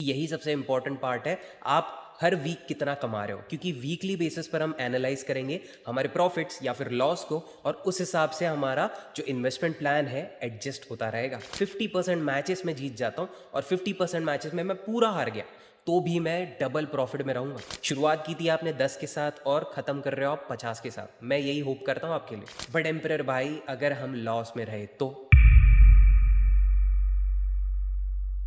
यही सबसे important part है। आप हर वीक कितना कमा रहे हो, क्योंकि वीकली बेसिस पर हम एनालाइज करेंगे हमारे प्रॉफिट्स या फिर लॉस को, और उस हिसाब से हमारा जो इन्वेस्टमेंट प्लान है एडजस्ट होता रहेगा। 50% मैचेस में जीत जाता हूँ और 50% मैचेस में मैं पूरा हार गया, तो भी मैं डबल प्रॉफिट में रहूंगा। शुरुआत की थी आपने 10 के साथ और खत्म कर रहे हो आप 50 के साथ। मैं यही होप करता हूँ आपके लिए। बट एम्परर भाई, अगर हम लॉस में रहे तो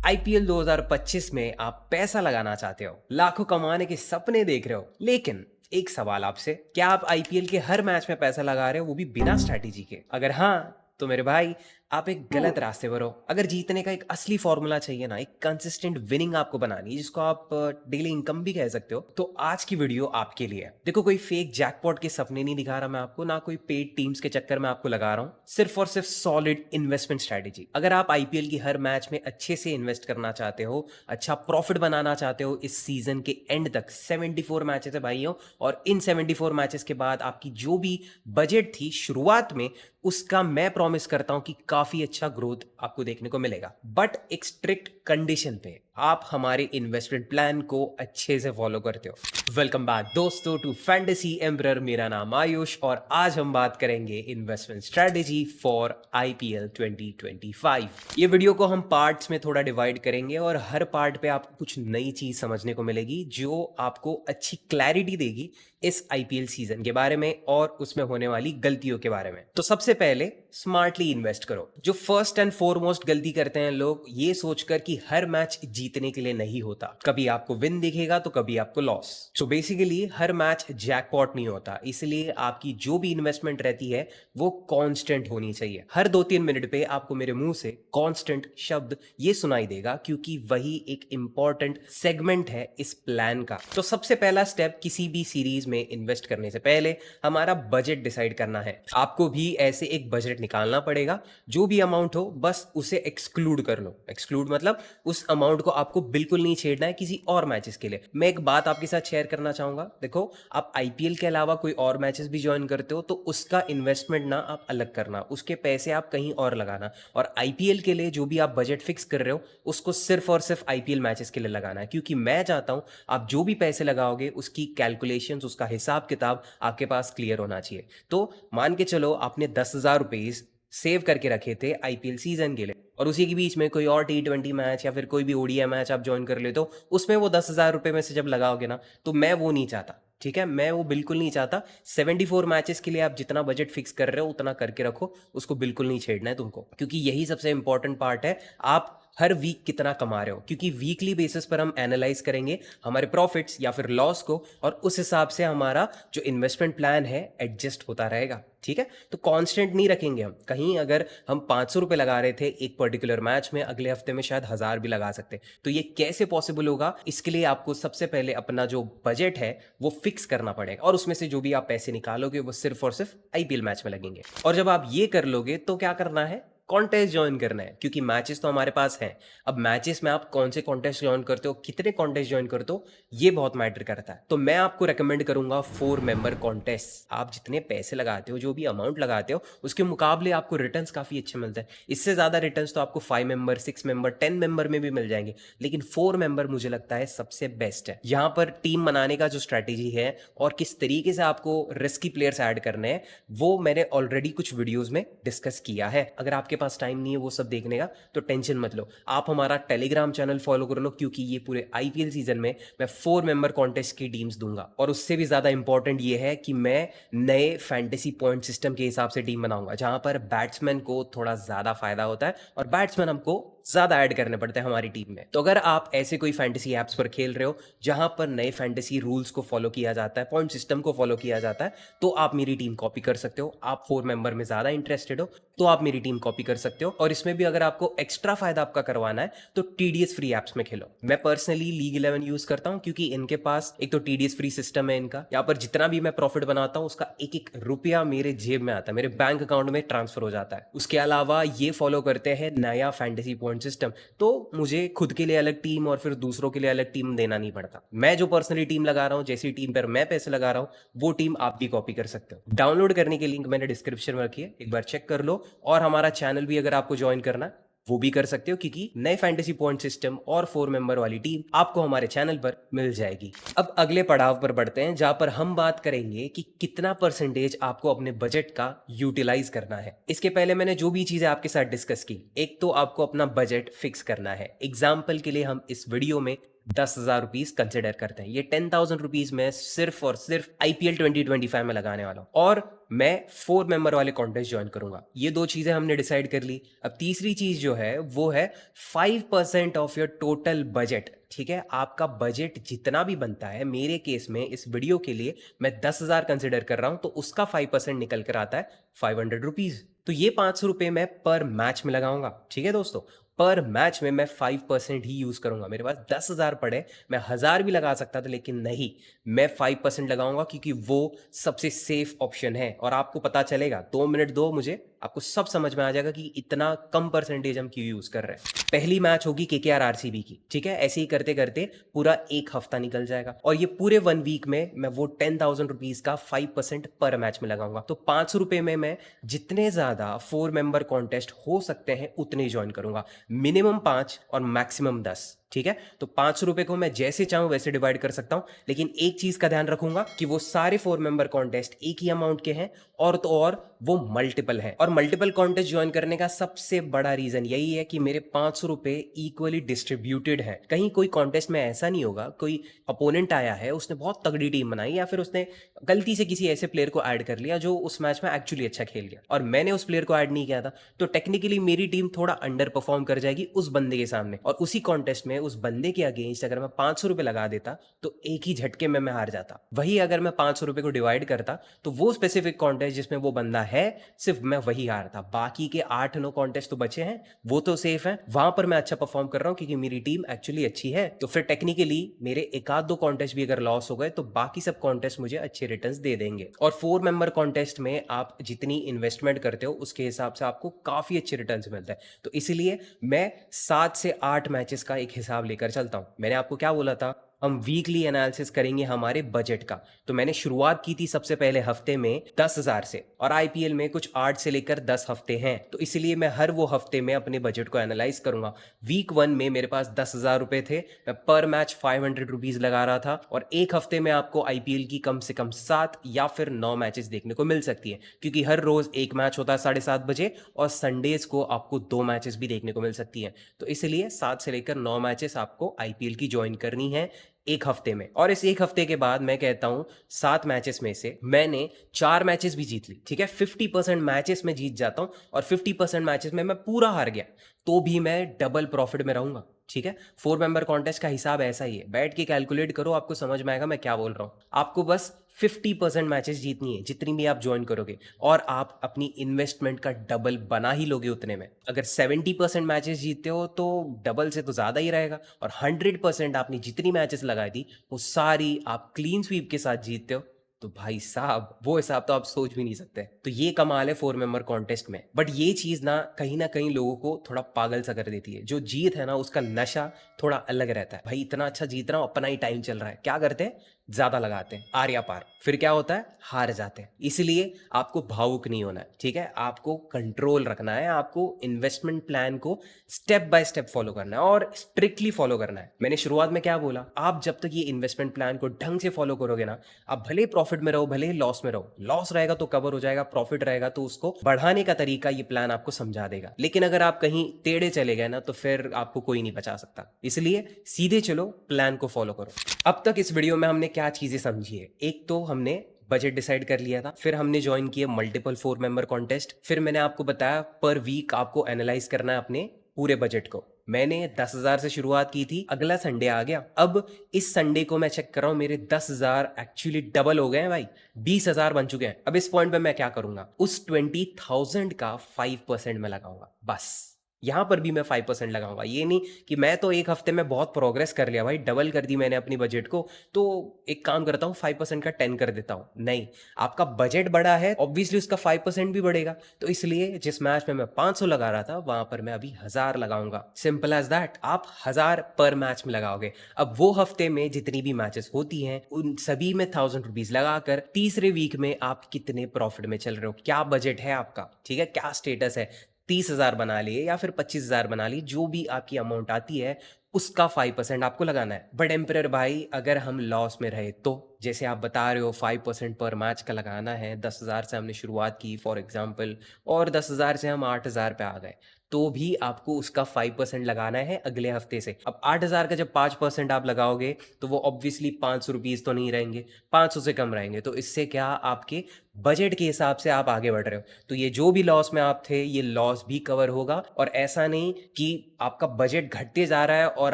आईपीएल 2025 में आप पैसा लगाना चाहते हो, लाखों कमाने के सपने देख रहे हो, लेकिन एक सवाल आपसे, क्या आप आईपीएल के हर मैच में पैसा लगा रहे हो, वो भी बिना स्ट्रैटेजी के? अगर हाँ, तो मेरे भाई आप एक गलत रास्ते पर हो। अगर जीतने का एक असली फॉर्मूला चाहिए ना, एक कंसिस्टेंट विनिंग आपको बनानी है, जिसको आप डेली इनकम भी कह सकते हो, तो आज की वीडियो आपके लिए है। देखो, कोई फेक जैकपॉट के सपने नहीं दिखा रहा मैं आपको, ना कोई पेड टीम्स के चक्कर में आपको लगा रहा हूं, सिर्फ और सिर्फ सॉलिड इन्वेस्टमेंट स्ट्रेटेजी। अगर आप आईपीएल की हर मैच में अच्छे से इन्वेस्ट करना चाहते हो, अच्छा प्रॉफिट बनाना चाहते हो इस सीजन के एंड तक, 74 मैचेस है भाइयों, और इन 74 मैचेस के बाद आपकी जो भी बजट थी शुरुआत में, उसका मैं प्रॉमिस करता हूं कि काफी अच्छा ग्रोथ आपको देखने को मिलेगा, बट एक स्ट्रिक्ट कंडीशन पे। आप हमारे इन्वेस्टमेंट प्लान को अच्छे से फॉलो करते हो। वेलकम बैक दोस्तों टू फैंटेसी एम्परर। मेरा नाम आयुष और आज हम बात करेंगे इन्वेस्टमेंट स्ट्रेटेजी फॉर आईपीएल 2025। ये वीडियो को हम पार्ट्स में थोड़ा डिवाइड करेंगे और हर पार्ट पे आपको कुछ नई चीज समझने को मिलेगी, जो आपको अच्छी क्लैरिटी देगी इस आईपीएल सीजन के बारे में और उसमें होने वाली गलतियों के बारे में। तो सबसे पहले स्मार्टली इन्वेस्ट करो। जो फर्स्ट एंड फॉरमोस्ट गलती करते हैं लोग, ये सोचकर कि हर मैच जीतने के लिए नहीं होता, कभी आपको विन दिखेगा तो कभी आपको लॉस। सो बेसिकली हर मैच जैकपॉट नहीं होता, इसलिए आपकी जो भी इन्वेस्टमेंट रहती है वो कांस्टेंट होनी चाहिए। हर 2-3 मिनट पे आपको मेरे मुंह से कांस्टेंट शब्द ये सुनाई देगा, क्योंकि वही एक इंपॉर्टेंट सेगमेंट है इस प्लान का। तो सबसे पहला स्टेप, किसी भी सीरीज में इन्वेस्ट करने से पहले हमारा बजट डिसाइड करना है। आपको भी ऐसे एक बजट निकालना पड़ेगा। जो भी अमाउंट हो बस उसे एक्सक्लूड कर लो। एक्सक्लूड मतलब उस अमाउंट को आपको बिल्कुल नहीं छेड़ना है किसी और मैचेस के लिए। मैं एक बात आपके साथ शेयर करना चाहूंगा। देखो, आप आईपीएल के अलावा कोई और मैचेस भी ज्वाइन करते हो तो उसका इन्वेस्टमेंट ना आप अलग करना, उसके पैसे आप कहीं और लगाना, और आईपीएल के लिए जो भी आप बजट फिक्स कर रहे हो उसको सिर्फ और सिर्फ आईपीएल मैचेस के लिए लगाना है। क्योंकि मैं चाहता हूं आप जो भी पैसे लगाओगे उसकी कैलकुलेशंस, उसका हिसाब किताब आपके पास क्लियर होना चाहिए। तो मान के चलो आपने 10,000 रुपीज सेव करके रखे थे आईपीएल सीजन के लिए, और उसी के बीच में कोई और T20 मैच या फिर कोई भी ओडीआई मैच आप ज्वाइन कर लेते हो, उसमें वो 10,000 रुपए में से जब लगाओगे ना, तो मैं वो नहीं चाहता। ठीक है, मैं वो बिल्कुल नहीं चाहता। 74 मैचेस के लिए आप जितना बजट फिक्स कर रहे हो उतना करके रखो, उसको बिल्कुल नहीं छेड़ना है तुमको, क्योंकि यही सबसे इंपॉर्टेंट पार्ट है। आप हर वीक कितना कमा रहे हो, क्योंकि वीकली बेसिस पर हम एनालाइज करेंगे हमारे प्रॉफिट्स या फिर लॉस को, और उस हिसाब से हमारा जो इन्वेस्टमेंट प्लान है एडजस्ट होता रहेगा। ठीक है, तो कांस्टेंट नहीं रखेंगे हम। कहीं अगर हम 500 रुपए लगा रहे थे एक पर्टिकुलर मैच में, अगले हफ्ते में शायद 1000 भी लगा सकते। तो ये कैसे पॉसिबल होगा? इसके लिए आपको सबसे पहले अपना जो बजट है वो फिक्स करना पड़ेगा, और उसमें से जो भी आप पैसे निकालोगे वो सिर्फ और सिर्फ आईपीएल मैच में लगेंगे। और जब आप ये कर लोगे तो क्या करना है? कॉन्टेस्ट ज्वाइन करना है, क्योंकि मैचेस तो हमारे पास हैं। अब मैचेस में आप कौन से कॉन्टेस्ट ज्वाइन करते हो, कितने कॉन्टेस्ट ज्वाइन करते हो, ये बहुत मैटर करता है। तो मैं आपको रेकमेंड करूंगा 4 मेंबर कॉन्टेस्ट। आप जितने पैसे लगाते हो, जो भी अमाउंट लगाते हो, उसके मुकाबले आपको रिटर्न्स काफी अच्छे मिलते हैं। इससे ज्यादा रिटर्न्स तो आपको 5 मेंबर, 6 मेंबर, 10 मेंबर में भी मिल जाएंगे, लेकिन 4 मेंबर मुझे लगता है सबसे बेस्ट है। यहाँ पर टीम बनाने का जो स्ट्रैटेजी है और किस तरीके से आपको रिस्की प्लेयर्स ऐड करने हैं, वो मैंने ऑलरेडी कुछ वीडियोस में डिस्कस किया है। अगर आपके पास टाइम नहीं है वो सब देखने का तो टेंशन मत लो, आप हमारा टेलीग्राम चैनल फॉलो कर लो, क्योंकि ये पूरे आईपीएल सीजन में मैं 4 मेंबर कॉन्टेस्ट की टीम्स दूंगा। और उससे भी ज्यादा इंपॉर्टेंट ये है कि मैं नए फैंटेसी पॉइंट सिस्टम के हिसाब से टीम बनाऊंगा, जहां पर बैट्समैन को थोड़ा ज्यादा फायदा होता है और बैट्समैन हमको ज्यादा ऐड करने पड़ते हैं हमारी टीम में। तो अगर आप ऐसे कोई फैंटेसी एप्स पर खेल रहे हो जहां पर नए फैंटेसी रूल्स को फॉलो किया जाता है, पॉइंट सिस्टम को फॉलो किया जाता है, तो आप मेरी टीम कॉपी कर सकते हो। आप 4 मेंबर में ज्यादा इंटरेस्टेड हो तो आप मेरी टीम कॉपी कर सकते हो। और इसमें भी अगर आपको एक्स्ट्रा फायदा आपका करवाना है तो टीडीएस फ्री एप्स में खेलो। मैं पर्सनली लीग 11 यूज करता हूं, क्योंकि इनके पास एक तो टीडीएस फ्री सिस्टम है इनका। यहाँ पर जितना भी मैं प्रॉफिट बनाता हूं उसका एक एक रुपया मेरे जेब में आता है, मेरे बैंक अकाउंट में ट्रांसफर हो जाता है। उसके अलावा ये फॉलो करते हैं नया फैंटेसी पॉइंट सिस्टम, तो मुझे खुद के लिए अलग टीम और फिर दूसरों के लिए अलग टीम देना नहीं पड़ता। मैं जो पर्सनली टीम लगा रहा हूं, जैसी टीम पर मैं पैसे लगा रहा हूं, वो टीम आप भी कॉपी कर सकते हो। डाउनलोड करने की लिंक मैंने डिस्क्रिप्शन में रखी है, एक बार चेक कर लो। और हमारा चैनल भी अगर आपको ज्वाइन करना है वो भी कर सकते हो, क्योंकि नए फैंटेसी पॉइंट सिस्टम और 4 मेंबर वाली टीम आपको हमारे चैनल पर मिल जाएगी। अब अगले पड़ाव पर बढ़ते हैं, जहां पर हम बात करेंगे कि कितना परसेंटेज आपको अपने बजट का यूटिलाइज करना है। इसके पहले मैंने जो भी चीजें आपके साथ डिस्कस की, एक तो आपको अपना बजट फिक्स करना है। एग्जाम्पल के लिए हम इस वीडियो में 10,000 रुपीज कंसिडर करते हैं। ये 10,000 रुपीज में सिर्फ और सिर्फ IPL 2025 में लगाने वाला हूं, और मैं 4 मेंबर वाले कॉन्टेस्ट ज्वाइन करूंगा। ये दो चीजें हमने डिसाइड कर ली। अब तीसरी चीज जो है वो है 5% ऑफ योर टोटल बजट। ठीक है, आपका बजट जितना भी बनता है, मेरे केस में इस वीडियो के लिए मैं 10,000 कंसिडर कर रहा हूं, तो उसका 5% निकल कर आता है 500 रुपीज। तो ये 500 रुपए मैं पर मैच में लगाऊंगा। ठीक है दोस्तों, पर मैच में मैं 5% ही यूज करूंगा। मेरे पास 10,000 पड़े, मैं 1,000 भी लगा सकता था, लेकिन नहीं, मैं 5% लगाऊंगा, क्योंकि वो सबसे सेफ ऑप्शन है। और आपको पता चलेगा, 2 मिनट दो मुझे, आपको सब समझ में आ जाएगा कि इतना कम परसेंटेज हम क्यों यूज कर रहे हैं। पहली मैच होगी KKR RCB की। ठीक है, ऐसे ही करते करते पूरा एक हफ्ता निकल जाएगा, और ये पूरे 1 वीक में मैं वो 10,000 रुपीज का 5% पर मैच में लगाऊंगा। तो 500 रुपए में मैं जितने ज्यादा 4 मेंबर कॉन्टेस्ट हो सकते हैं उतने ज्वाइन करूंगा। मिनिमम 5 और मैक्सिमम 10। ठीक है, तो 500 रुपए को मैं जैसे चाहूं वैसे डिवाइड कर सकता हूं, लेकिन एक चीज का ध्यान रखूंगा कि वो सारे 4 मेंबर कॉन्टेस्ट एक ही अमाउंट के हैं, और तो और वो मल्टीपल है। और मल्टीपल कॉन्टेस्ट ज्वाइन करने का सबसे बड़ा रीजन यही है कि मेरे 500 रुपए इक्वली डिस्ट्रीब्यूटेड है। कहीं कोई कॉन्टेस्ट में ऐसा नहीं होगा, कोई अपोनेंट आया है, उसने बहुत तगड़ी टीम बनाई, या फिर उसने गलती से किसी ऐसे प्लेयर को ऐड कर लिया जो उस मैच में एक्चुअली अच्छा खेल गया, और मैंने उस प्लेयर को ऐड नहीं किया था, तो टेक्निकली मेरी टीम थोड़ा अंडर परफॉर्म कर जाएगी उस बंदे के सामने। और उसी कॉन्टेस्ट में उस बंदे के अगेंस्ट अगर मैं 500 रुपए लगा देता, तो एक ही झटके में मैं हार जाता। वही अगर मैं 500 रुपए को डिवाइड करता, तो वो स्पेसिफिक कॉन्टेस्ट जिसमें वो बंदा है, सिर्फ मैं वही हारता। बाकी के 8-9 कॉन्टेस्ट तो बचे हैं, वो तो सेफ है, वहां पर मैं अच्छा परफॉर्म कर रहा हूं, क्योंकि मेरी टीम एक्चुअली अच्छी है। तो फिर टेक्निकली मेरे एक आध दो कॉन्टेस्ट भी अगर लॉस हो गए, तो बाकी सब कॉन्टेस्ट मुझे अच्छे रिटर्न्स दे देंगे। और 4 मेंबर कॉन्टेस्ट में आप जितनी इन्वेस्टमेंट करते हो, उसके हिसाब से आपको काफी अच्छे रिटर्न्स मिलते हैं। तो इसीलिए मैं 7 से 8 मैचेस का एक हिसाब लेकर चलता हूं। मैंने आपको क्या बोला था, हम वीकली एनालिसिस करेंगे हमारे बजट का। तो मैंने शुरुआत की थी सबसे पहले हफ्ते में 10,000 से, और IPL में कुछ 8 से लेकर 10 हफ्ते हैं, तो इसलिए मैं हर वो हफ्ते में अपने बजट को एनालाइज करूंगा। वीक 1 में मेरे पास 10,000 रुपए थे, मैं पर मैच 500 रुपीज लगा रहा था, और एक हफ्ते में आपको IPL की कम से कम 7 या फिर 9 मैचेस देखने को मिल सकती है, क्योंकि हर रोज एक मैच होता है 7:30 बजे, और संडेज को आपको 2 मैचेस भी देखने को मिल सकती है। तो इसलिए 7 से लेकर 9 मैचेस आपको IPL की ज्वाइन करनी है एक हफ्ते में। और इस एक हफ्ते के बाद मैं कहता हूं 7 मैचेस में से मैंने 4 मैचेस भी जीत ली। ठीक है, 50% मैचेस में जीत जाता हूं, और 50% मैचेस में मैं पूरा हार गया, तो भी मैं डबल प्रॉफिट में रहूंगा। ठीक है, 4 मेंबर कॉन्टेस्ट का हिसाब ऐसा ही है, बैठ के कैलकुलेट करो, आपको समझ में आएगा मैं क्या बोल रहा हूं। आपको बस 50% मैचेस जीतनी है जितनी भी आप ज्वाइन करोगे, और आप अपनी इन्वेस्टमेंट का डबल बना ही लोगे उतने में। अगर 70% मैचेस जीतते हो तो डबल से तो ज्यादा ही रहेगा, और 100% आपने जितनी मैचेस लगाई थी वो सारी आप क्लीन स्वीप के साथ जीतते हो, तो भाई साहब वो हिसाब तो आप सोच भी नहीं सकते। तो ये कमाल है 4 मेंबर कॉन्टेस्ट में। बट ये चीज ना कहीं लोगों को थोड़ा पागल सा कर देती है। जो जीत है ना, उसका नशा थोड़ा अलग रहता है। भाई इतना अच्छा जीत रहा हूं, अपना ही टाइम चल रहा है, क्या करते हैं, ज्यादा लगाते हैं आर्या पार, फिर क्या होता है, हार जाते हैं। इसलिए आपको भावुक नहीं होना है। ठीक है, आपको कंट्रोल रखना है, आपको इन्वेस्टमेंट प्लान को स्टेप बाय स्टेप फॉलो करना है, और स्ट्रिक्टली फॉलो करना है। मैंने शुरुआत में क्या बोला, आप जब तक ये इन्वेस्टमेंट प्लान को ढंग से फॉलो करोगे ना, आप भले प्रॉफिट में रहो भले लॉस में रहो, लॉस रहेगा तो कवर हो जाएगा, प्रॉफिट रहेगा तो उसको बढ़ाने का तरीका ये प्लान आपको समझा देगा। लेकिन अगर आप कहीं टेढ़े चले गए ना, तो फिर आपको कोई नहीं बचा सकता। इसलिए सीधे चलो, प्लान को फॉलो करो। अब तक इस वीडियो में हमने क्या चीजें समझी है, एक तो हमने बजट डिसाइड कर लिया था, फिर हमने ज्वाइन किया मल्टीपल 4 मेंबर कॉन्टेस्ट, फिर मैंने आपको बताया पर वीक आपको एनालाइज करना है अपने पूरे बजट को। मैंने 10,000 से शुरुआत की थी, अगला संडे आ गया, अब इस संडे को मैं चेक कर रहा हूं, मेरे 10,000 एक्चुअली डबल हो गए हैं भाई, 20,000 बन चुके हैं। अब इस पॉइंट पे मैं क्या करूंगा, उस 20,000 का 5% में लगाऊंगा बस। यहां पर भी मैं 5% लगाऊंगा। ये नहीं कि मैं तो एक हफ्ते में बहुत प्रोग्रेस कर लिया भाई, डबल कर दी मैंने अपनी बजट को, तो एक काम करता हूं 5% का 10 कर देता हूं। नहीं, आपका बजट बड़ा है, ऑब्वियसली उसका 5% भी बढ़ेगा। तो इसलिए जिस मैच में मैं 500 लगा रहा था, वहां पर मैं अभी 1,000 लगाऊंगा। सिंपल एज दैट, आप 1,000 पर मैच में लगाओगे। अब वो हफ्ते में जितनी भी मैचेस होती हैं, उन सभी में 1,000 रुपीज लगाकर तीसरे वीक में आप कितने प्रॉफिट में चल रहे हो, क्या बजट है आपका, ठीक है, क्या स्टेटस है, 30,000 बना लिए या फिर 25,000 बना लिए, जो भी आपकी अमाउंट आती है उसका 5% आपको लगाना है। बट एम्परर भाई, अगर हम लॉस में रहे तो जैसे आप बता रहे हो 5% पर मैच का लगाना है, 10,000 से हमने शुरुआत की फॉर एग्जाम्पल, और 10,000 से हम 8,000 पे आ गए, तो भी आपको उसका 5% लगाना है अगले हफ्ते से। अब 8,000 का जब 5% आप लगाओगे तो वो ऑब्वियसली 500 रुपीज़ तो नहीं रहेंगे, 500 से कम रहेंगे। तो इससे क्या, आपके बजट के हिसाब से आप आगे बढ़ रहे हो, तो ये जो भी लॉस में आप थे ये लॉस भी कवर होगा। और ऐसा नहीं कि आपका बजट घटते जा रहा है और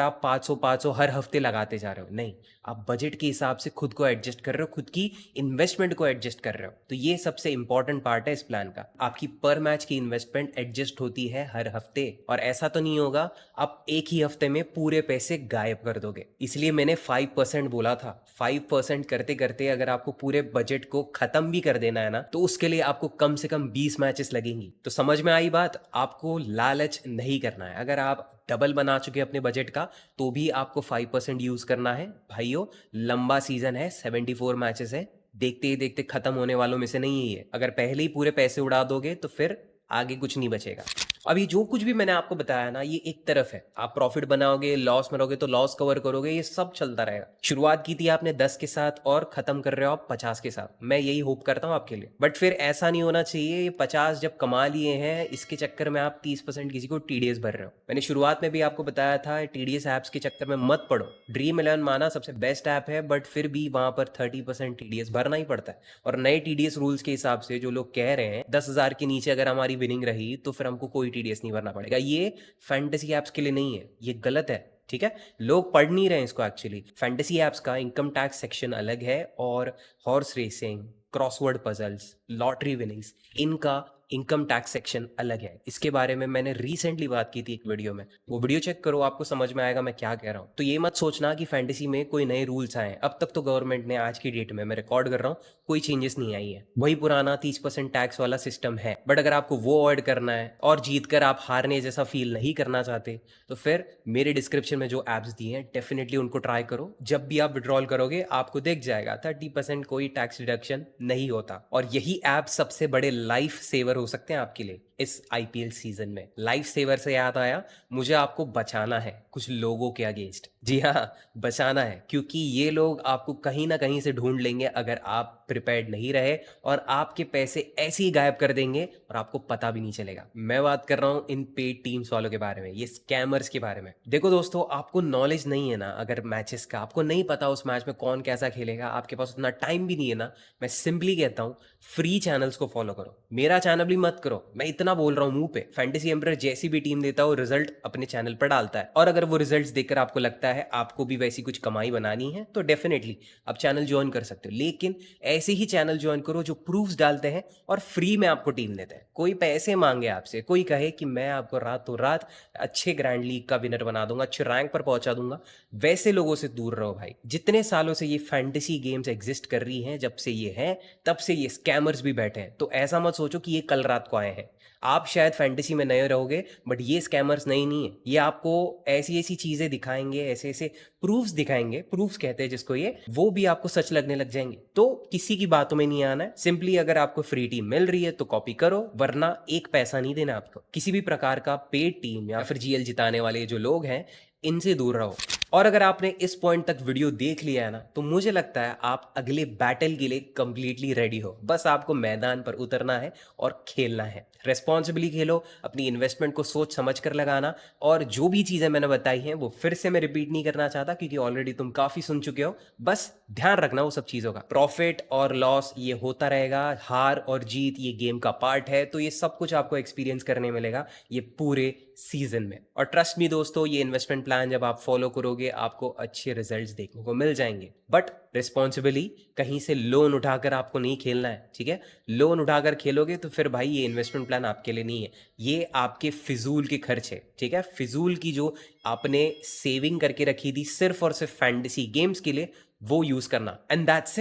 आप 500 हर हफ्ते लगाते जा रहे हो, नहीं, आप बजट के हिसाब से खुद को एडजस्ट कर रहे हो, खुद की इन्वेस्टमेंट को एडजस्ट कर रहे हो। तो ये सबसे इंपॉर्टेंट पार्ट है इस प्लान का। आपकी पर मैच की इन्वेस्टमेंट एडजस्ट होती है हर हफ्ते, और ऐसा तो नहीं होगा आप एक ही हफ्ते में पूरे पैसे गायब कर दोगे। इसलिए मैंने 5% बोला था। 5% करते करते अगर आपको पूरे बजट को खत्म भी कर देना है ना, तो उसके लिए आपको कम से कम 20 मैचेस लगेंगी। तो समझ में आई बात? आपको लालच नहीं करना है। अगर आप डबल बना चुके अपने बजट का, तो भी आपको 5% यूज करना है। भाइयों, लंबा सीजन है, 74 मैचेस है, देखते ही देखते खत्म होने वालों में से नहीं है ये। अगर पहले ही पूरे पैसे उड़ा दोगे तो फिर आगे कुछ नहीं बचेगा। अभी जो कुछ भी मैंने आपको बताया ना, ये एक तरफ है। आप प्रॉफिट बनाओगे, लॉस में रहोगे तो लॉस कवर करोगे, ये सब चलता रहेगा। शुरुआत की थी आपने 10 के साथ और खत्म कर रहे हो आप 50 के साथ। मैं यही होप करता हूँ आपके लिए। बट फिर ऐसा नहीं होना चाहिए, ये 50 जब कमा लिए हैं इसके चक्कर में आप 30% किसी को टीडीएस भर रहे हो। मैंने शुरुआत में भी आपको बताया था, टीडीएस ऐप्स के चक्कर में मत पड़ो। ड्रीम 11 माना सबसे बेस्ट ऐप है, बट फिर भी वहां पर 30% टीडीएस भरना ही पड़ता है। और नए टीडीएस रूल्स के हिसाब से जो लोग कह रहे हैं 10,000 के नीचे अगर हमारी विनिंग रही तो फिर हमको कोई टीडीएस नहीं भरना पड़ेगा, ये फैंटेसी ऐप्स के लिए नहीं है, ये गलत है। ठीक है, लोग पढ़ नहीं रहे हैं इसको। एक्चुअली फैंटेसी ऐप्स का इनकम टैक्स सेक्शन अलग है, और horse racing, crossword puzzles, lottery winnings, इनका इनकम टैक्स सेक्शन अलग है। इसके बारे में मैंने रिसेंटली बात की थी एक वीडियो में, वो वीडियो चेक करो, आपको समझ में आएगा मैं क्या कह रहा हूँ। तो ये मत सोचना कि फैंटेसी में कोई नए रूल्स आए। अब तक तो गवर्नमेंट ने, आज की डेट में मैं रिकॉर्ड कर रहा हूँ, कोई चेंजेस नहीं आई है, वही पुराना 30% टैक्स वाला सिस्टम है। बट अगर आपको वो अवॉइड करना है और जीतकर आप हारने जैसा फील नहीं करना चाहते, तो फिर मेरे डिस्क्रिप्शन में जो ऐप्स दिए हैं डेफिनेटली उनको ट्राई करो। जब भी आप विड्रॉल करोगे आपको दिख जाएगा 30% कोई टैक्स डिडक्शन नहीं होता। और यही ऐप सबसे बड़े लाइफ सेवर हो सकते हैं आपके लिए इस आईपीएल सीजन में। लाइफ सेवर से याद आया, मुझे आपको बचाना है कुछ लोगों के अगेंस्ट। जी हाँ, बचाना है, क्योंकि ये लोग आपको कहीं ना कहीं से ढूंढ लेंगे अगर आप प्रिपेयर्ड नहीं रहे, और आपके पैसे ऐसे ही गायब कर देंगे और आपको पता भी नहीं चलेगा। मैं बात कर रहा हूँ इन पेड टीम्स वालों के बारे में, ये स्कैमर्स के बारे में। देखो दोस्तों, आपको नॉलेज नहीं है ना अगर मैचेस का, आपको नहीं पता उस मैच में कौन कैसा खेलेगा, आपके पास उतना टाइम भी नहीं है ना, मैं सिंपली कहता हूँ फ्री चैनल्स को फॉलो करो। मेरा चैनल भी मत करो, मैं इतना बोल रहा हूँ मुंह पे। फैंटेसी एम्परर जैसी भी टीम देता है वो रिजल्ट अपने चैनल पर डालता है, और अगर वो रिजल्ट्स देखकर आपको लगता है आपको भी वैसी कुछ कमाई बनानी है तो डेफिनेटली आप चैनल ज्वाइन कर सकते हो। लेकिन ऐसे ही चैनल ज्वाइन करो जो प्रूफ्स डालते हैं और फ्री में आपको टीम देते हैं। कोई पैसे मांगे आपसे, कोई कहे कि मैं आपको रातों रात अच्छे ग्रैंड लीग का विनर बना दूंगा, अच्छे रैंक पर पहुंचा दूंगा, वैसे लोगों से दूर रहो भाई। जितने सालों से ये फैंटेसी गेम्स एग्जिस्ट कर रही हैं, जब से ये है तब से ये स्कैमर्स भी बैठे हैं। तो ऐसा मत सोचो कि ये कल रात को आए हैं। आप शायद फैंटेसी में नए रहोगे, बट ये स्कैमर्स नहीं है। ये आपको ऐसी ऐसी चीजें दिखाएंगे, ऐसे ऐसे प्रूफ्स दिखाएंगे, प्रूफ्स कहते हैं जिसको, ये वो भी आपको सच लगने लग जाएंगे। तो किसी की बातों में नहीं आना है। सिंपली अगर आपको फ्री टीम मिल रही है तो कॉपी करो, वरना एक पैसा नहीं देना आपको। किसी भी प्रकार का पेड टीम या फिर जीएल जिताने वाले जो लोग हैं, इनसे दूर रहो। और अगर आपने इस पॉइंट तक वीडियो देख लिया है ना, तो मुझे लगता है आप अगले बैटल के लिए कंप्लीटली रेडी हो। बस आपको मैदान पर उतरना है और खेलना है। रेस्पॉन्सिबली खेलो, अपनी इन्वेस्टमेंट को सोच समझ कर लगाना, और जो भी चीज़ें मैंने बताई हैं वो फिर से मैं रिपीट नहीं करना चाहता, क्योंकि ऑलरेडी तुम काफ़ी सुन चुके हो। बस ध्यान रखना वो सब चीज़ों का। प्रॉफिट और लॉस ये होता रहेगा, हार और जीत ये गेम का पार्ट है, तो ये सब कुछ आपको एक्सपीरियंस करने मिलेगा ये पूरे सीजन में। और ट्रस्ट मी दोस्तों, ये इन्वेस्टमेंट प्लान जब आप फॉलो करोगे आपको अच्छे रिजल्ट्स देखने को मिल जाएंगे। बट रिस्पॉन्सिबली, कहीं से लोन उठाकर आपको नहीं खेलना है, ठीक है? लोन उठाकर खेलोगे तो फिर भाई ये इन्वेस्टमेंट प्लान आपके लिए नहीं है। ये आपके फिजूल के खर्च है, ठीक है? फिजूल की जो आपने सेविंग करके रखी थी सिर्फ और सिर्फ फैंटेसी गेम्स के लिए, वो यूज करना। And that's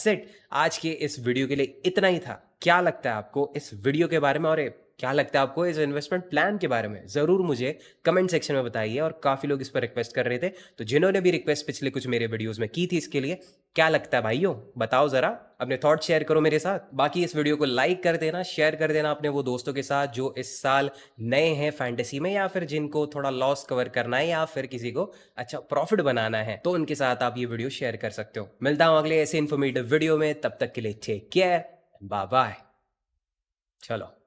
it. आज के इस वीडियो के लिए इतना ही था। क्या लगता है आपको इस वीडियो के बारे में? और क्या लगता है आपको इस इन्वेस्टमेंट प्लान के बारे में? ज़रूर मुझे कमेंट सेक्शन में बताइए। और काफ़ी लोग इस पर रिक्वेस्ट कर रहे थे, तो जिन्होंने भी रिक्वेस्ट पिछले कुछ मेरे वीडियोस में की थी इसके लिए, क्या लगता है भाइयों? बताओ ज़रा, अपने थॉट शेयर करो मेरे साथ। बाकी इस वीडियो को लाइक कर देना, शेयर कर देना अपने वो दोस्तों के साथ जो इस साल नए हैं फैंटेसी में, या फिर जिनको थोड़ा लॉस कवर करना है, या फिर किसी को अच्छा प्रॉफिट बनाना है, तो उनके साथ आप ये वीडियो शेयर कर सकते हो। मिलता हूँ अगले ऐसे इन्फॉर्मेटिव वीडियो में, तब तक के लिए टेक केयर, बाय बाय। चलो।